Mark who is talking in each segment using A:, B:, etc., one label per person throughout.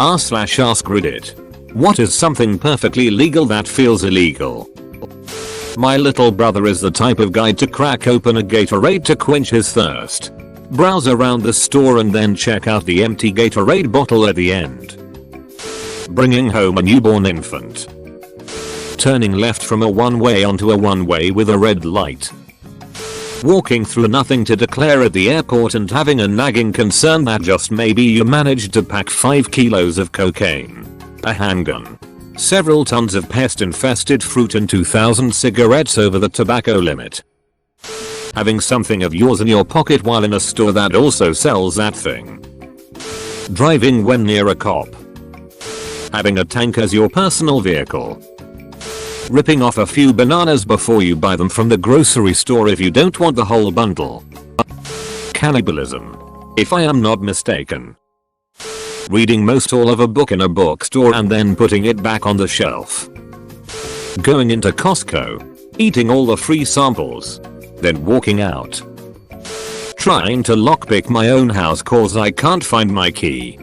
A: r/AskReddit. What is something perfectly legal that feels illegal? My little brother is the type of guy to crack open a Gatorade to quench his thirst, browse around the store and then check out the empty Gatorade bottle at the end. Bringing home a newborn infant. Turning left from a one-way onto a one-way with a red light. Walking through nothing to declare at the airport and having a nagging concern that just maybe you managed to pack 5 kilos of cocaine, a handgun, several tons of pest-infested fruit and 2,000 cigarettes over the tobacco limit. Having something of yours in your pocket while in a store that also sells that thing. Driving when near a cop. Having a tank as your personal vehicle. Ripping off a few bananas before you buy them from the grocery store if you don't want the whole bundle. Cannibalism, if I am not mistaken. Reading most all of a book in a bookstore and then putting it back on the shelf. Going into Costco, eating all the free samples, then walking out. Trying to lockpick my own house cause I can't find my key.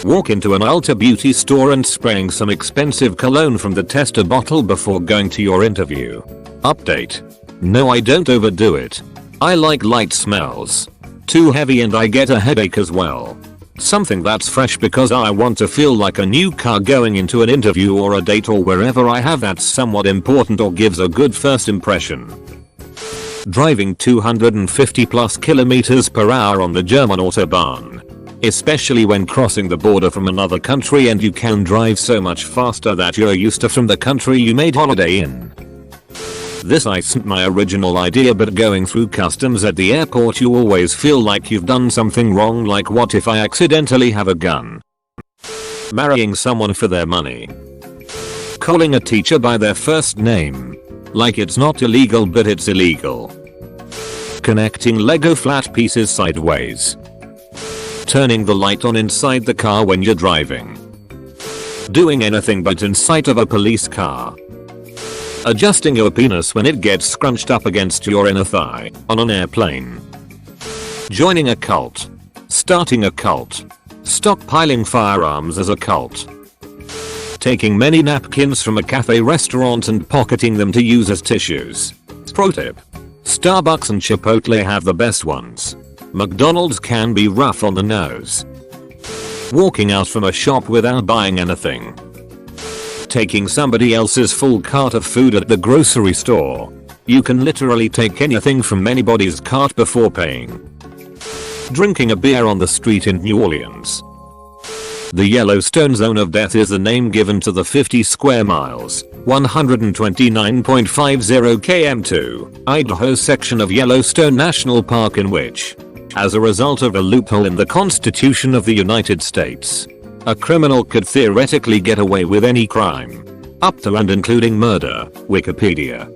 A: Walk into an Ulta Beauty store and spraying some expensive cologne from the tester bottle before going to your interview. Update. No, I don't overdo it. I like light smells. Too heavy and I get a headache as well. Something that's fresh because I want to feel like a new car going into an interview or a date or wherever I have that's somewhat important or gives a good first impression. Driving 250 plus kilometers per hour on the German Autobahn. Especially when crossing the border from another country and you can drive so much faster that you're used to from the country you made holiday in. This isn't my original idea, but going through customs at the airport you always feel like you've done something wrong, like what if I accidentally have a gun? Marrying someone for their money. Calling a teacher by their first name. Like it's not illegal but it's illegal. Connecting Lego flat pieces sideways. Turning the light on inside the car when you're driving. Doing anything but in sight of a police car. Adjusting your penis when it gets scrunched up against your inner thigh on an airplane. Joining a cult. Starting a cult. Stockpiling firearms as a cult. Taking many napkins from a cafe restaurant and pocketing them to use as tissues. Pro tip. Starbucks and Chipotle have the best ones. McDonald's can be rough on the nose. Walking out from a shop without buying anything. Taking somebody else's full cart of food at the grocery store. You can literally take anything from anybody's cart before paying. Drinking a beer on the street in New Orleans. The Yellowstone Zone of Death is the name given to the 50 square miles, 129.50 km2, Idaho section of Yellowstone National Park in which, as a result of a loophole in the Constitution of the United States, a criminal could theoretically get away with any crime, up to and including murder, Wikipedia.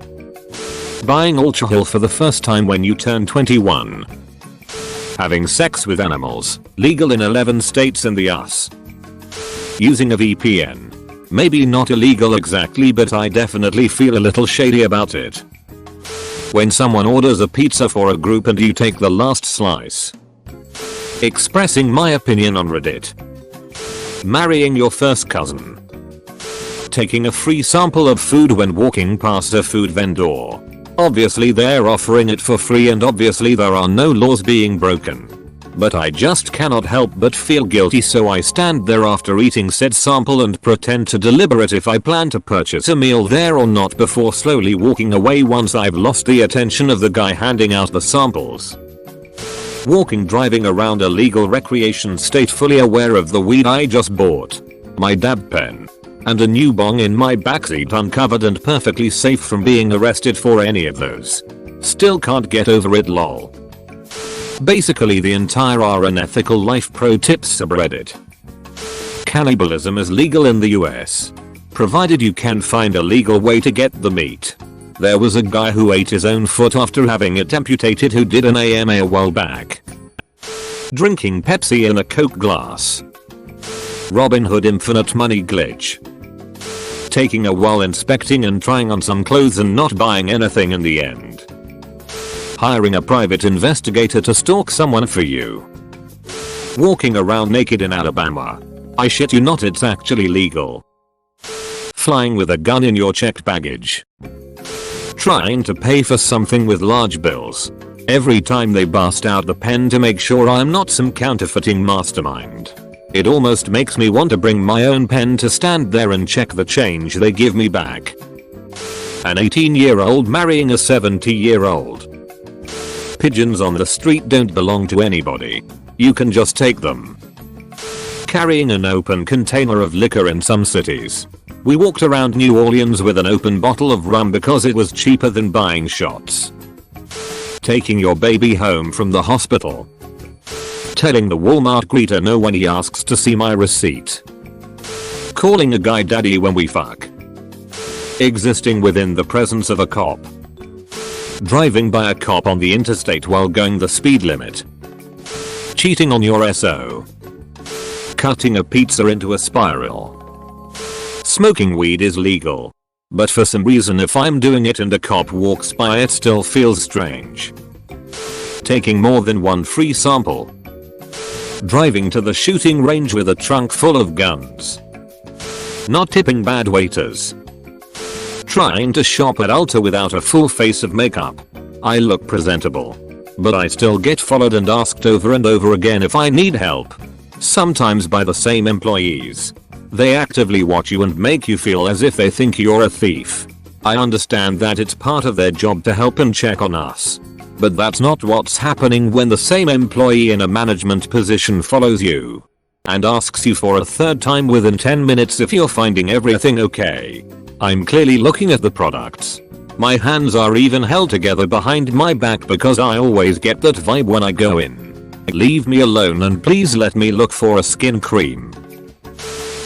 A: Buying alcohol for the first time when you turn 21. Having sex with animals, legal in 11 states and the US. Using a VPN. Maybe not illegal exactly, but I definitely feel a little shady about it. When someone orders a pizza for a group and you take the last slice. Expressing my opinion on Reddit. Marrying your first cousin. Taking a free sample of food when walking past a food vendor. Obviously they're offering it for free and obviously there are no laws being broken. But I just cannot help but feel guilty, so I stand there after eating said sample and pretend to deliberate if I plan to purchase a meal there or not before slowly walking away once I've lost the attention of the guy handing out the samples. Walking driving around a legal recreation state fully aware of the weed I just bought, my dab pen, and a new bong in my backseat uncovered and perfectly safe from being arrested for any of those. Still can't get over it, lol. Basically the entire unethical life pro tips subreddit. Cannibalism is legal in the US, provided you can find a legal way to get the meat. There was a guy who ate his own foot after having it amputated who did an AMA a while back. Drinking Pepsi in a Coke glass. Robin Hood infinite money glitch. Taking a while inspecting and trying on some clothes and not buying anything in the end. Hiring a private investigator to stalk someone for you. Walking around naked in Alabama. I shit you not, it's actually legal. Flying with a gun in your checked baggage. Trying to pay for something with large bills. Every time they bust out the pen to make sure I'm not some counterfeiting mastermind. It almost makes me want to bring my own pen to stand there and check the change they give me back. An 18-year-old marrying a 70-year-old. Pigeons on the street don't belong to anybody. You can just take them. Carrying an open container of liquor in some cities. We walked around New Orleans with an open bottle of rum because it was cheaper than buying shots. Taking your baby home from the hospital. Telling the Walmart greeter no when he asks to see my receipt. Calling a guy daddy when we fuck. Existing within the presence of a cop. Driving by a cop on the interstate while going the speed limit. Cheating on your SO. Cutting a pizza into a spiral. Smoking weed is legal. But for some reason if I'm doing it and a cop walks by it still feels strange. Taking more than one free sample. Driving to the shooting range with a trunk full of guns. Not tipping bad waiters. Trying to shop at Ulta without a full face of makeup. I look presentable. But I still get followed and asked over and over again if I need help. Sometimes by the same employees. They actively watch you and make you feel as if they think you're a thief. I understand that it's part of their job to help and check on us. But that's not what's happening when the same employee in a management position follows you. And asks you for a third time within 10 minutes if you're finding everything okay. I'm clearly looking at the products. My hands are even held together behind my back because I always get that vibe when I go in. Leave me alone and please let me look for a skin cream.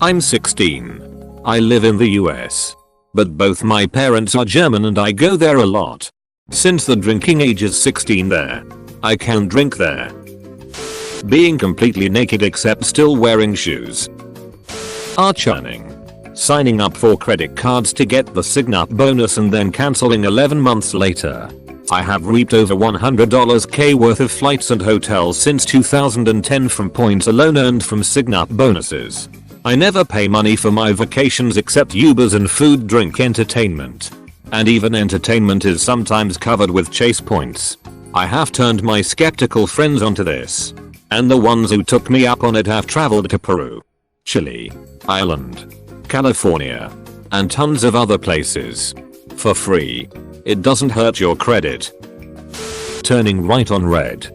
A: I'm 16. I live in the US. But both my parents are German and I go there a lot. Since the drinking age is 16 there. I can drink there. Being completely naked except still wearing shoes. Churning. Signing up for credit cards to get the sign-up bonus and then canceling 11 months later. I have reaped over $100k worth of flights and hotels since 2010 from points alone earned from sign-up bonuses. I never pay money for my vacations except Ubers and food, drink, entertainment. And even entertainment is sometimes covered with chase points. I have turned my skeptical friends onto this. And the ones who took me up on it have traveled to Peru, Chile, Ireland, California, and tons of other places. For free. It doesn't hurt your credit. Turning right on red.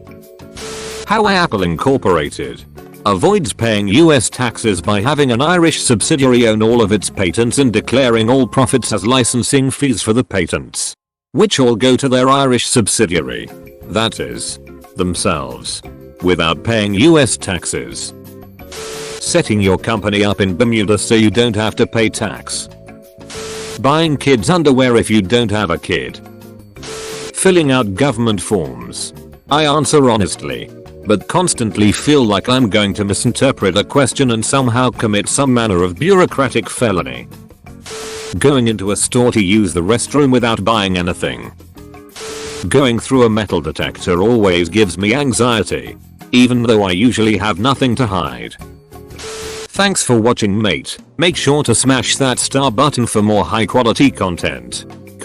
A: How Apple Incorporated avoids paying US taxes by having an Irish subsidiary own all of its patents and declaring all profits as licensing fees for the patents. Which all go to their Irish subsidiary. That is, themselves. Without paying US taxes. Setting your company up in Bermuda so you don't have to pay tax. Buying kids underwear if you don't have a kid. Filling out government forms. I answer honestly. But constantly feel like I'm going to misinterpret a question and somehow commit some manner of bureaucratic felony. Going into a store to use the restroom without buying anything. Going through a metal detector always gives me anxiety. Even though I usually have nothing to hide. Thanks for watching, mate. Make sure to smash that star button for more high quality content.